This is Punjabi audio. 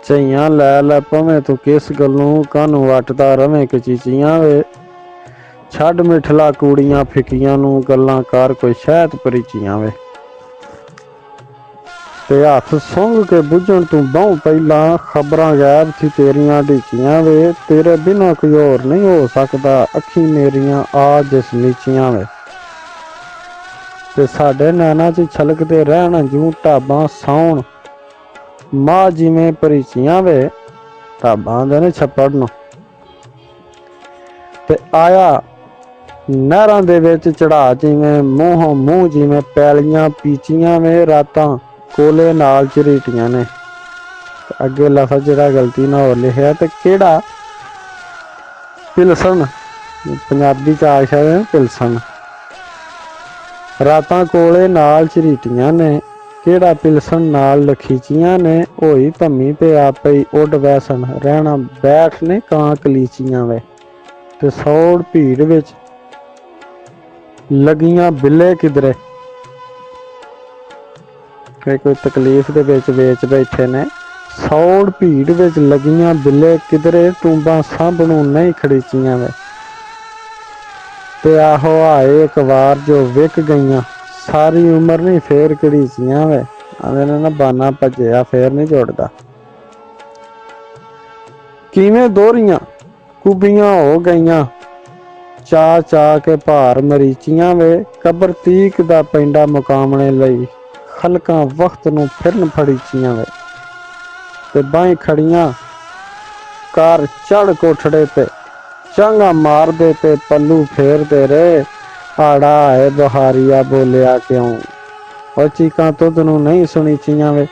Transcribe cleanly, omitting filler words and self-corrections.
ਝਈਆਂ ਲੈ ਲੈ ਭਵੇਂ ਤੂੰ ਕਿਸ ਗੱਲੋਂ ਕਾਹਨੂੰ ਵੱਟਦਾ ਰਵੇਂ ਕਚੀਚੀਆਂ ਵੇ। ਛੱਡ ਮਿਠਲਾ ਕੂੜੀਆਂ ਫਿੱਕੀਆਂ ਨੂੰ ਗੱਲਾਂ ਕਰ ਕੋਈ ਸ਼ਹਿਦ ਪਰੀਚੀਆਂ ਵੇ। ਤੇ ਹੱਥ ਸੁੰਘ ਕੇ ਬੁੱਝਣ ਤੂੰ ਬਹੁ ਪਹਿਲਾਂ ਖਬਰਾਂ ਗਾਇਬ ਸੀ ਤੇਰੀਆਂ ਢੀਕੀਆਂ ਵੇ। ਤੇਰੇ ਬਿਨਾਂ ਕੋਈ ਹੋਰ ਨਹੀਂ ਹੋ ਸਕਦਾ ਅੱਖੀ ਮੇਰੀਆਂ ਆ ਜਿਸ ਨੀਚੀਆਂ ਵੇ। ਤੇ ਸਾਡੇ ਨੈਣਾ 'ਚ ਛਲਕਦੇ ਰਹਿਣ ਜੂੰ ਢਾਬਾਂ ਸਾਉਣ ਮਾਂ ਜਿਵੇਂ ਪਰੀਚੀਆਂ ਵੇ। ਢਾਬਾਂ ਆਂਦੇ ਨੇ ਛੱਪੜ ਨੂੰ। ਤੇ ਆਇਆ ਨਹਿਰਾਂ ਦੇ ਵਿੱਚ ਚੜਾ ਜਿਵੇਂ ਮੂੰਹੋਂ ਮੂੰਹ ਜਿਵੇਂ ਪੈਲੀਆਂ ਪੀਚੀਆਂ ਵੇ। ਰਾਤਾਂ ਕੋਲੇ ਨਾਲ ਝਰੀਟੀਆਂ ਨੇ। ਅੱਗੇ ਲਫ਼ਜ਼ ਜਿਹੜਾ ਗਲਤੀ ਨਾਲ ਹੋਰ ਲਿਖਿਆ ਤੇ ਕਿਹੜਾ ਪਿਲਸਣ ਪੰਜਾਬੀ 'ਚ ਆਖਿਆ ਪਿਲਸਣ। ਰਾਤਾਂ ਕੋਲੇ ਨਾਲ ਝਰੀਟੀਆਂ ਨੇ ਕਿਹੜਾ ਪਿਲਸਣ ਨਾਲ ਲਖੀਚੀਆਂ ਨੇ। ਹੋਈ ਧੰਮੀ ਤੇ ਆਪੇ ਹੀ ਉੱਡ ਵੈਸਣ ਰਹਿਣਾ ਬੈਠ ਨੇ ਕਾਂ ਕਲੀਚੀਆਂ ਵੇ। ਤੇ ਸੌੜ ਭੀੜ ਵਿੱਚ ਲੱਗੀਆਂ ਬਿੱਲੇ ਕਿਧਰੇ। ਕੋਈ ਤਕਲੀਫ ਦੇ ਵਿੱਚ ਬੈਠੇ ਨੇ। ਸੌੜ ਭੀੜ ਵਿੱਚ ਲੱਗੀਆਂ ਬਿੱਲੇ ਕਿਧਰੇ ਟੂੰਬਾਂ ਸਭ ਨੂੰ ਨਹੀਂ ਖੜੀਚੀਆਂ ਵੇ। ਤੇ ਆਹੋ ਆਏ ਇੱਕ ਵਾਰ ਜੋ ਵਿਕ ਗਈਆਂ ਸਾਰੀ ਉਮਰ ਨਹੀਂ ਫੇਰ ਘੜੀਚੀਆਂ ਵੇ। ਆਂਦੇ ਨੇ ਨਾ ਬਾਨਾ ਭੱਜਿਆ ਫੇਰ ਨਹੀਂ ਜੁੜਦਾ। ਕਿਵੇਂ ਦੋਹਰੀਆਂ ਕੁੱਬੀਆਂ ਹੋ ਗਈਆਂ ਚਾ ਚਾ ਕੇ ਭਾਰ ਮਰੀਚੀਆਂ ਵੇ। ਕਬਰ ਤੀਕ ਦਾ ਪੈਂਡਾ ਮੁਕਾਮਣੇ ਲਈ ਖਲਕਾਂ ਵਕਤ ਨੂੰ ਫਿਰਨ ਫੜੀਚੀਆਂ ਵੇ। ਤੇ ਬਾਹੀਂ ਖੜੀਆਂ ਕਰ ਚੜ ਕੋਠੜੇ ਤੇ ਚਾਂਗਾ ਮਾਰਦੇ ਤੇ ਪੱਲੂ ਫੇਰਦੇ ਰਹੇ। ਹਾੜਾ ਆਏ ਬਹਾਰੀਆ ਬੋਲਿਆ ਕਿਉਂ ਉਹ ਚੀਕਾਂ ਤੁਧ ਨੂੰ ਨਹੀਂ ਸੁਣੀਚੀਆਂ ਵੇ।